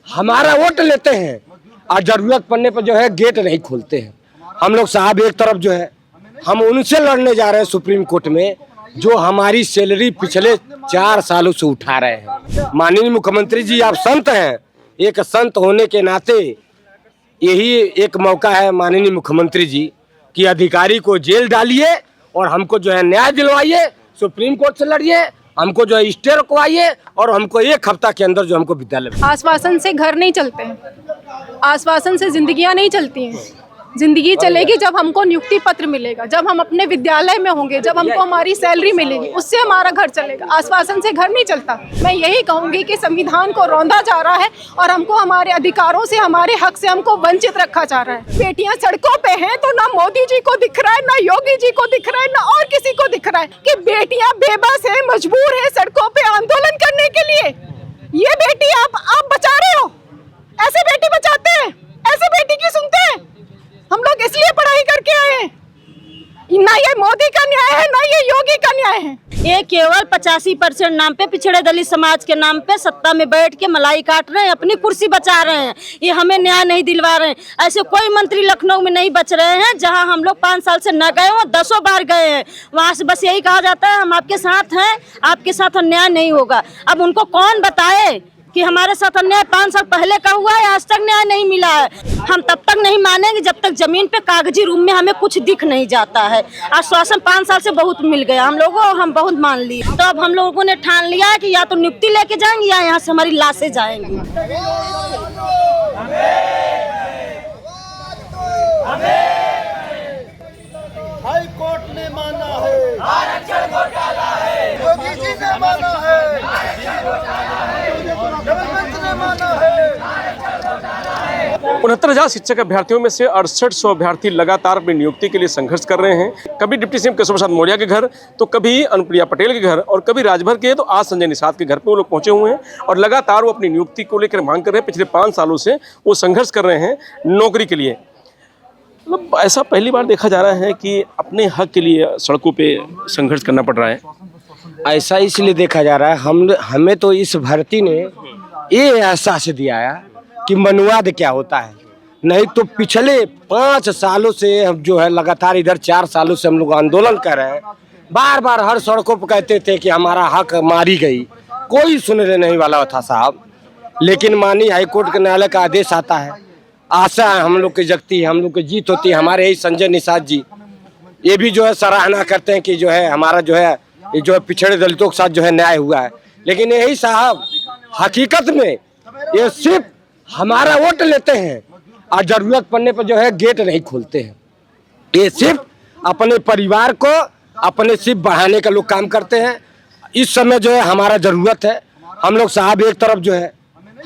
हमारा वोट लेते हैं और जरूरत पड़ने पर जो है गेट नहीं खोलते हैं। हम लोग साहब एक तरफ जो है हम उनसे लड़ने जा रहे हैं सुप्रीम कोर्ट में, जो हमारी सैलरी पिछले 4 सालों से उठा रहे हैं। माननीय मुख्यमंत्री जी, आप संत हैं, एक संत होने के नाते यही एक मौका है माननीय मुख्यमंत्री जी कि अधिकारी को जेल डालिए और हमको जो है न्याय दिलवाइए, सुप्रीम कोर्ट से लड़िए, हमको जो है स्टे रुकवाइए और हमको 1 हफ्ता के अंदर जो हमको विद्यालय। आश्वासन से घर नहीं चलते हैं, आश्वासन से जिंदगियां नहीं चलती हैं। जिंदगी चलेगी जब हमको नियुक्ति पत्र मिलेगा, जब हम अपने विद्यालय में होंगे, जब हमको हमारी सैलरी मिलेगी, उससे हमारा घर चलेगा। आश्वासन से घर नहीं चलता। मैं यही कहूंगी कि संविधान को रौंदा जा रहा है और हमको हमारे अधिकारों से, हमारे हक से हमको वंचित रखा जा रहा है। बेटियां सड़कों पे हैं तो ना मोदी जी को दिख रहा है, ना योगी जी को दिख रहा है, ना और किसी को दिख रहा है कि बेटियां बेबस है, मजबूर है सड़कों पे आंदोलन करने के लिए। ये बेटी आप बचा रहे हो, ऐसे बेटी बचाते हैं, ऐसे बेटी की सुनते हैं। हम लोग इसलिए पढ़ाई करके आए हैं, ना ये मोदी का न्याय है, ना ये योगी का न्याय है। ये केवल 85% नाम पे, पिछड़े दलित समाज के नाम पे सत्ता में बैठ के मलाई काट रहे हैं, अपनी कुर्सी बचा रहे हैं। ये हमें न्याय नहीं दिलवा रहे हैं। ऐसे कोई मंत्री लखनऊ में नहीं बच रहे हैं जहां हम लोग 5 साल से न गए हो, 10 बार गए हैं। वहां से बस यही कहा जाता है हम आपके साथ हैं, आपके साथ अन्याय नहीं होगा। अब उनको कौन बताए कि हमारे साथ अन्याय 5 साल पहले का हुआ है, आज तक न्याय नहीं मिला है। हम तब तक नहीं मानेंगे जब तक जमीन पे कागजी रूप में हमें कुछ दिख नहीं जाता है। आश्वासन 5 साल से बहुत मिल गया हम लोगों, हम बहुत मान लिए। तो अब हम लोगों ने ठान लिया है कि या तो नियुक्ति लेके जाएंगे या यहाँ से हमारी लाशें जाएंगी। हाई कोर्ट ने माना है, आरक्षण घोटाला है, योगी जी ने माना है, गवर्नमेंट ने माना है। 69,000 शिक्षक अभ्यर्थियों में से 6800 अभ्यर्थी लगातार अपनी नियुक्ति के लिए संघर्ष कर रहे हैं। कभी डिप्टी सीएम केशव प्रसाद मौर्य के घर, तो कभी अनुप्रिया पटेल के घर और कभी राजभर के, तो आज संजय निषाद के घर पे वो लोग पहुंचे हुए हैं और लगातार वो अपनी नियुक्ति को लेकर मांग कर रहे हैं। पिछले 5 सालों से वो संघर्ष कर रहे हैं नौकरी के लिए। मतलब ऐसा पहली बार देखा जा रहा है कि अपने हक के लिए सड़कों पे संघर्ष करना पड़ रहा है। ऐसा इसलिए देखा जा रहा है, हमें तो इस भर्ती ने ये एहसास दिया है कि मनुवाद क्या होता है। नहीं तो पिछले 5 सालों से हम जो है लगातार, इधर 4 सालों से हम लोग आंदोलन कर रहे हैं। बार बार हर सड़कों पर कहते थे कि हमारा हक मारी गई, कोई सुनने नहीं वाला था साहब। लेकिन माननीय हाईकोर्ट के न्यायालय का आदेश आता है, आशा है हम लोग की जगती है, हम लोग की जीत होती है। हमारे यही संजय निषाद जी ये भी जो है सराहना करते हैं कि जो है हमारा जो है ये जो है पिछड़े दलितों के साथ जो है न्याय हुआ है। लेकिन यही साहब हकीकत में ये सिर्फ हमारा वोट लेते हैं और जरूरत पड़ने पर जो है गेट नहीं खोलते हैं। ये सिर्फ अपने परिवार को अपने सिर्फ बढ़ाने का लोग काम करते हैं। इस समय जो है हमारा जरूरत है, हम लोग साहब एक तरफ जो है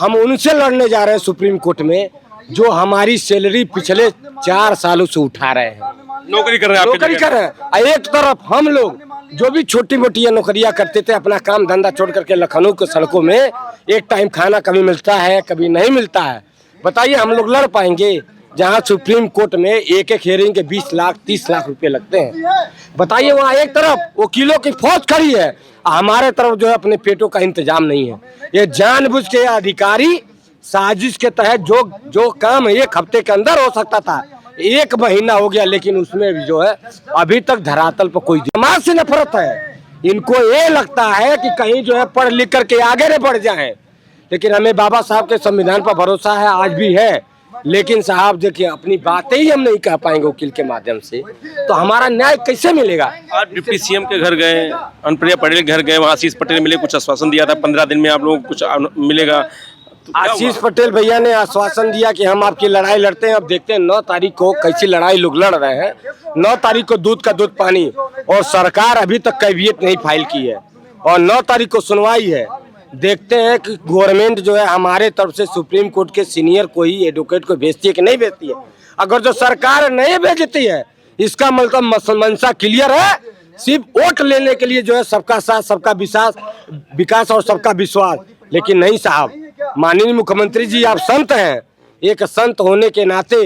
हम उनसे लड़ने जा रहे हैं सुप्रीम कोर्ट में, जो हमारी सैलरी पिछले 4 सालों से उठा रहे हैं। नौकरी कर रहे हैं, नौकरी कर रहे हैं। एक तरफ हम लोग जो भी छोटी मोटी नौकरियां करते थे, अपना काम धंधा छोड़ करके लखनऊ के सड़कों में, एक टाइम खाना कभी मिलता है कभी नहीं मिलता है। बताइए हम लोग लड़ पाएंगे जहां सुप्रीम कोर्ट में एक हियरिंग के 20 लाख 30 लाख रुपए लगते हैं। बताइए वहाँ एक तरफ वकीलों की फौज खड़ी है, हमारे तरफ जो है अपने पेटों का इंतजाम नहीं है। ये जानबूझ के अधिकारी साजिश के तहत जो काम 1 हफ्ते के अंदर हो सकता था, 1 महीना हो गया, लेकिन उसमें भी जो है अभी तक धरातल पर कोई समाज से नफरत है। इनको ये लगता है कि कहीं जो है पढ़ लिख करके आगे न बढ़ जाएं। लेकिन हमें बाबा साहब के संविधान पर भरोसा है, आज भी है। लेकिन साहब देखिए अपनी बातें ही हम नहीं कह पाएंगे वकील के माध्यम से, तो हमारा न्याय कैसे मिलेगा। आज डिप्टी सीएम के घर गए, अनुप्रिया पटेल के घर गए, वहाँ आशीष पटेल मिले, कुछ आश्वासन दिया था 15 दिन में आप लोगों को कुछ मिलेगा। तो आशीष पटेल भैया ने आश्वासन दिया कि हम आपकी लड़ाई लड़ते हैं। अब देखते हैं 9 तारीख को कैसी लड़ाई लोग लड़ रहे हैं। 9 तारीख को दूध का दूध पानी, और सरकार अभी तक कैवियत नहीं फाइल की है और 9 तारीख को सुनवाई है। देखते हैं कि गवर्नमेंट जो है हमारे तरफ से सुप्रीम कोर्ट के सीनियर को ही एडवोकेट को भेजती है कि नहीं भेजती है। अगर जो सरकार नहीं भेजती है, इसका मतलब मंशा क्लियर है, सिर्फ वोट लेने के लिए जो है सबका साथ सबका विकास और सबका विश्वास। लेकिन नहीं साहब, माननीय मुख्यमंत्री जी आप संत हैं, एक संत होने के नाते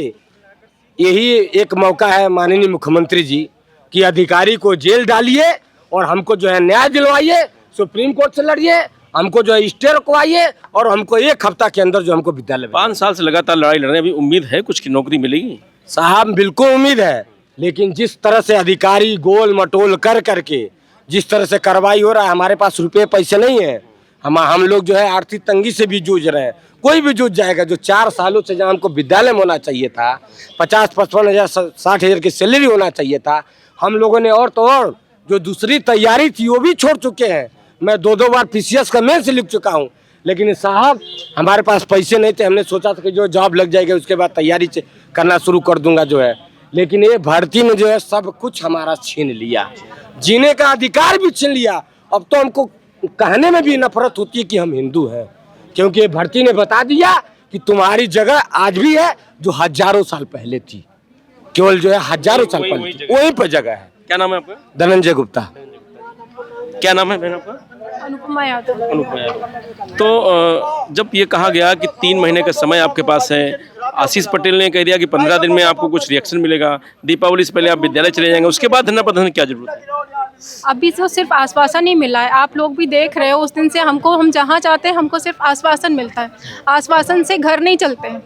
यही एक मौका है माननीय मुख्यमंत्री जी कि अधिकारी को जेल डालिए और हमको जो है न्याय दिलवाइए, सुप्रीम कोर्ट से लड़िए, हमको जो है स्टे रखवाइए और हमको 1 हफ्ता के अंदर जो हमको विद्यालय 5 साल से लगातार लड़ाई लड़ रहे हैं, अभी उम्मीद है कुछ की नौकरी मिलेगी? साहब बिल्कुल उम्मीद है, लेकिन जिस तरह से अधिकारी गोल मटोल कर करके जिस तरह से कार्रवाई हो रहा है, हमारे पास रुपये पैसे नहीं है। हम लोग जो है आर्थिक तंगी से भी जूझ रहे हैं। कोई भी जूझ जाएगा। जो 4 सालों से जहाँ हमको विद्यालय में होना चाहिए था, 50-55 हज़ार 60 हज़ार की सैलरी होना चाहिए था, हम लोगों ने और तो और जो दूसरी तैयारी थी वो भी छोड़ चुके हैं। मैं 2 बार PCS का मेंस लिख चुका हूँ, लेकिन साहब हमारे पास पैसे नहीं थे। हमने सोचा था कि जो जॉब लग जाएगा उसके बाद तैयारी से करना शुरू कर दूंगा जो है, लेकिन ये भर्ती ने जो है सब कुछ हमारा छीन लिया, जीने का अधिकार भी छीन लिया। अब तो हमको कहने में भी नफरत होती है कि हम हिंदू हैं, क्योंकि ये भर्ती ने बता दिया कि तुम्हारी जगह आज भी है जो हजारों साल पहले थी, केवल जो है हजारों साल पहले थी, वहीं पर जगह है। क्या नाम है आपका? धनंजय गुप्ता। क्या नाम है बहन आपका? अनुपमा यादव। अनुपमा यादव। तो जब ये कहा गया कि 3 महीने का समय आपके पास है, आशीष पटेल ने कह दिया कि 15 दिन में आपको कुछ रिएक्शन मिलेगा, दीपावली से पहले आप विद्यालय चले जाएंगे, उसके बाद धरना प्रदर्शन की क्या जरूरत है? अभी तो सिर्फ आश्वासन ही मिला है। आप लोग भी देख रहे हो, उस दिन से हम जहाँ चाहते हैं हमको सिर्फ आश्वासन मिलता है। आश्वासन से घर नहीं चलते हैं,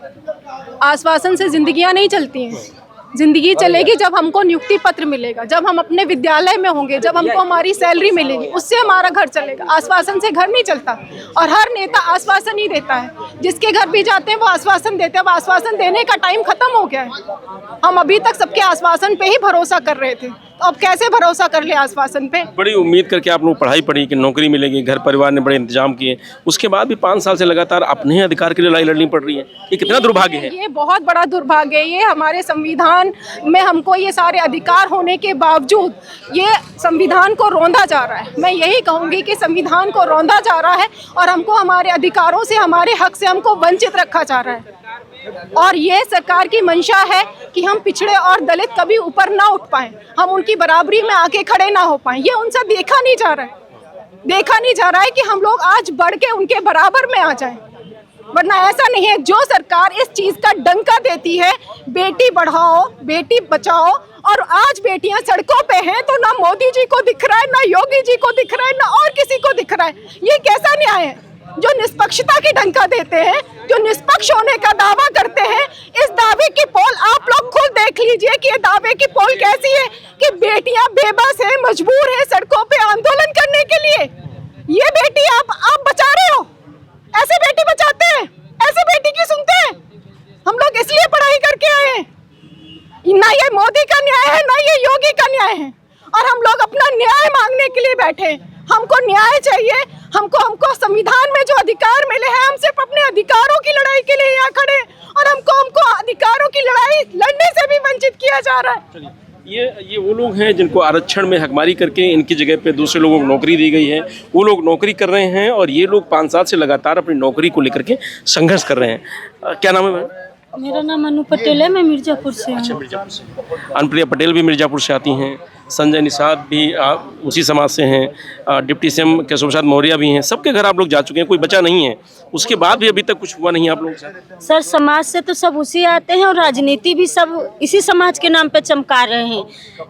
आश्वासन से जिंदगियाँ नहीं चलती हैं। जिंदगी चलेगी जब हमको नियुक्ति पत्र मिलेगा, जब हम अपने विद्यालय में होंगे, जब हमको हमारी सैलरी मिलेगी, उससे हमारा घर चलेगा। आश्वासन से घर नहीं चलता, और हर नेता आश्वासन ही देता है। जिसके घर भी जाते हैं वो आश्वासन देते हैं। अब आश्वासन देने का टाइम खत्म हो गया है। हम अभी तक सबके आश्वासन पे ही भरोसा कर रहे थे, तो अब कैसे भरोसा कर ले आश्वासन पे? बड़ी उम्मीद करके आप लोग पढ़ाई पढ़ी कि नौकरी मिलेगी, घर परिवार ने बड़े इंतजाम किए, उसके बाद भी 5 साल से लगातार अपने ही अधिकार के लिए लड़ाई लड़नी पड़ रही है। ये कितना दुर्भाग्य है? ये बहुत बड़ा दुर्भाग्य है। ये हमारे संविधान में हमको ये सारे अधिकार होने के बावजूद ये संविधान को रौंदा जा रहा है। मैं यही कहूँगी कि संविधान को रौंदा जा रहा है और हमको हमारे अधिकारों से, हमारे हक से हमको वंचित रखा जा रहा है। और ये सरकार की मंशा है कि हम पिछड़े और दलित कभी ऊपर ना उठ पाएं, हम उनकी बराबरी में आके खड़े ना हो पाएं। ये उनसे देखा नहीं जा रहा है, देखा नहीं जा रहा है कि हम लोग आज बढ़ के उनके बराबर में आ जाएं। वरना ऐसा नहीं है। जो सरकार इस चीज का डंका देती है, बेटी बढ़ाओ बेटी बचाओ, और आज बेटियां सड़कों पे हैं, तो ना मोदी जी को दिख रहा है, ना योगी जी को दिख रहा है, ना और किसी को दिख रहा है। ये कैसा न्याय है? जो निष्पक्षता की डंका देते हैं, जो निष्पक्ष होने का दावा करते हैं, इस दावे की पोल आप लोग खुद देख लीजिए कि ये दावे की पोल कैसी है कि बेटियां बेबस हैं, मजबूर हैं सड़कों पे आंदोलन करने के लिए। ये बेटी आप बचा रहे हो? ऐसे बेटी बचाते हैं? ऐसे बेटी की सुनते हैं? हम लोग इसलिए पढ़ाई करके आए हैं। ना ये मोदी का न्याय है, ना ये योगी का न्याय है, और हम लोग अपना न्याय मांगने के लिए बैठे हैं। हमको न्याय चाहिए। हमको संविधान में जो अधिकार मिले हैं, हम सिर्फ अपने अधिकारों की लड़ाई के लिए यहाँ खड़े, और हमको अधिकारों की लड़ाई लड़ने से भी वंचित किया जा रहा है। ये वो लोग हैं जिनको आरक्षण में हकमारी करके इनकी जगह पे दूसरे लोगों को नौकरी दी गई है। वो लोग नौकरी कर रहे हैं और ये लोग 5 साल से लगातार अपनी नौकरी को लेकर के संघर्ष कर रहे हैं। क्या नाम है मैम? मेरा नाम अनु पटेल है, मैं मिर्जापुर से हूँ। अच्छा, मिर्जापुर से। अनुप्रिया पटेल भी मिर्जापुर से आती हैं, संजय निषाद भी उसी समाज से हैं, डिप्टी सीएम केशव प्रसाद मौर्य भी हैं। सबके घर आप लोग जा चुके हैं, कोई बचा नहीं है। उसके बाद भी अभी तक कुछ हुआ नहीं है आप लोगों के साथ? सर, समाज से तो सब उसी आते हैं और राजनीति भी सब इसी समाज के नाम पे चमका रहे हैं,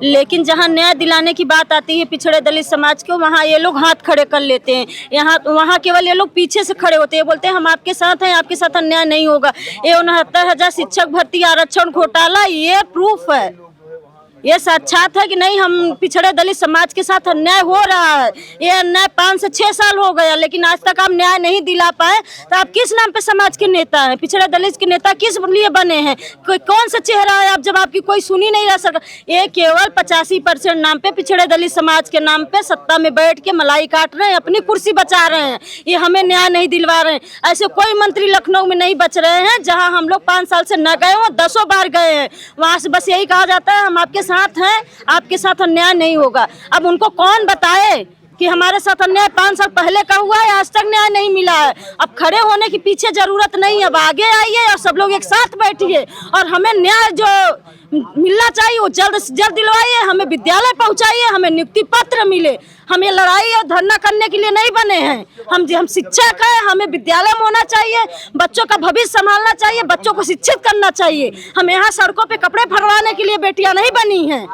लेकिन जहाँ न्याय दिलाने की बात आती है पिछड़े दलित समाज को, वहाँ ये लोग हाथ खड़े कर लेते हैं। वहाँ केवल ये लोग पीछे से खड़े होते हैं, बोलते हैं हम आपके साथ हैं, आपके साथ अन्याय नहीं होगा। ये 69,000 शिक्षक भर्ती आरक्षण घोटाला ये प्रूफ है, ये साक्षात है कि नहीं हम पिछड़े दलित समाज के साथ अन्याय हो रहा है। ये अन्याय 5 से 6 साल हो गया, लेकिन आज तक आप न्याय नहीं दिला पाए। तो आप किस नाम पे समाज के नेता हैं? पिछड़े दलित के नेता किस लिए बने हैं? कौन सा चेहरा है आप, जब आपकी कोई सुनी नहीं रह सका? ये केवल 85% नाम पे पिछड़े दलित समाज के नाम पे सत्ता में बैठ के मलाई काट रहे हैं, अपनी कुर्सी बचा रहे हैं। ये हमें न्याय नहीं दिलवा रहे हैं। ऐसे कोई मंत्री लखनऊ में नहीं बच रहे हैं जहाँ हम लोग 5 साल से न गए हों, 10 बार गए हैं। वहाँ से बस यही कहा जाता है हम आपके साथ हैं, आपके साथ अन्याय नहीं होगा। अब उनको कौन बताए कि हमारे साथ अन्याय 5 साल पहले का हुआ है, आज तक न्याय नहीं मिला है। अब खड़े होने की पीछे जरूरत नहीं, अब आगे आइए और सब लोग एक साथ बैठिए और हमें न्याय जो मिलना चाहिए वो जल्द से जल्द दिलवाइए, हमें विद्यालय पहुंचाइए, हमें नियुक्ति पत्र मिले। हम ये लड़ाई और धरना करने के लिए नहीं बने हैं। हम शिक्षक हैं, हमें विद्यालय में होना चाहिए, बच्चों का भविष्य संभालना चाहिए, बच्चों को शिक्षित करना चाहिए। हम यहाँ सड़कों पे कपड़े फरवाने के लिए बेटियां नहीं बनी हैं।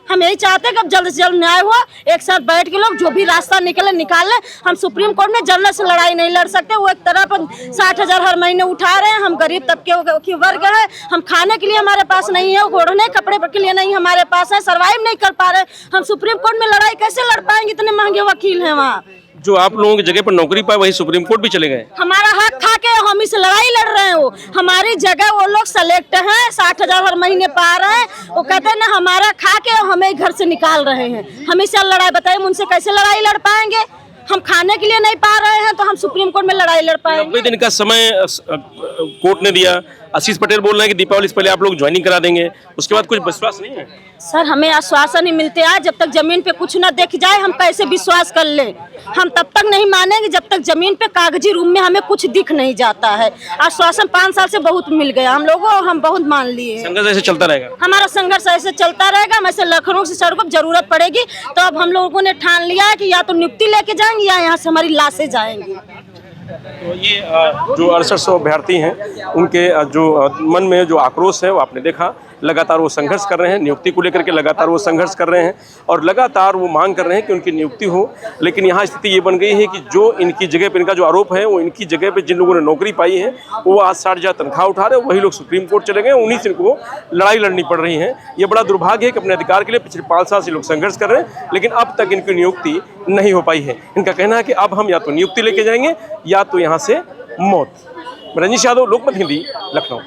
हम यही चाहते हैं कि अब जल्द से जल्द न्याय हुआ, एक साथ बैठ के लोग जो भी रास्ता निकाल लें। हम सुप्रीम कोर्ट में जनरल से लड़ाई नहीं लड़ सकते। वो एक तरफ 60,000 हर महीने उठा रहे हैं, हम गरीब तबके के वर्ग है, हम खाने के लिए हमारे पास नहीं है, ओढ़ने कपड़े के लिए नहीं हमारे पास है, सर्वाइव नहीं कर पा रहे। हम सुप्रीम कोर्ट में लड़ाई कैसे लड़ पाएंगे, इतने महंगे वकील हैं वहाँ। जो आप लोगों की जगह पर नौकरी पाए वही सुप्रीम कोर्ट भी चले गए। हमारा हक खा के हम इस लड़ाई लड़ रहे हैं। वो हमारी जगह वो लोग सेलेक्ट हैं, 60,000 हर महीने पा रहे हैं। वो कहते हैं ना हमारा खा के हमें घर से निकाल रहे हैं। हम इससे लड़ाई, बताइए उनसे कैसे लड़ाई लड़ पाएंगे। हम खाने के लिए नहीं पा रहे हैं तो हम सुप्रीम कोर्ट में लड़ाई लड़ पाएंगे। 90 दिन का समय कोर्ट ने दिया। आशीष पटेल बोल रहे हैं कि दीपावली से पहले आप लोग ज्वाइनिंग करा देंगे, उसके बाद कुछ विश्वास नहीं है। सर हमें आश्वासन ही मिलते हैं, जब तक जमीन पे कुछ ना देख जाए हम कैसे विश्वास कर ले। हम तब तक नहीं मानेंगे जब तक जमीन पे कागजी रूप में हमें कुछ दिख नहीं जाता है। आश्वासन 5 साल से बहुत मिल गया हम लोगों, हम बहुत मान लिए। संघर्ष ऐसे चलता रहेगा। हमारा संघर्ष ऐसे चलता रहेगा। हम ऐसे लखनऊ से सर को जरूरत पड़ेगी तो अब हम लोगों ने ठान लिया है कि या तो नियुक्ति लेके जाएंगे या यहाँ से हमारी लाशें जाएंगी। तो ये जो 6800 अभ्यर्थी हैं उनके जो मन में जो आक्रोश है वो आपने देखा। लगातार वो संघर्ष कर रहे हैं, नियुक्ति को लेकर के लगातार वो संघर्ष कर रहे हैं और लगातार वो मांग कर रहे हैं कि उनकी नियुक्ति हो। लेकिन यहाँ स्थिति ये बन गई है कि जो इनकी जगह पर, इनका जो आरोप है वो इनकी जगह पे जिन लोगों ने नौकरी पाई है वो आज 60,000 तनख्वाह उठा रहे हैं, वही लोग सुप्रीम कोर्ट चले गए, उन्हीं से इनको लड़ाई लड़नी पड़ रही है। ये बड़ा दुर्भाग्य है कि अपने अधिकार के लिए पिछले 5 साल से लोग संघर्ष कर रहे हैं लेकिन अब तक इनकी नियुक्ति नहीं हो पाई है। इनका कहना है कि अब हम या तो नियुक्ति लेके जाएंगे या तो यहाँ से मौत। रंजीश यादव, लोकमत हिंदी, लखनऊ।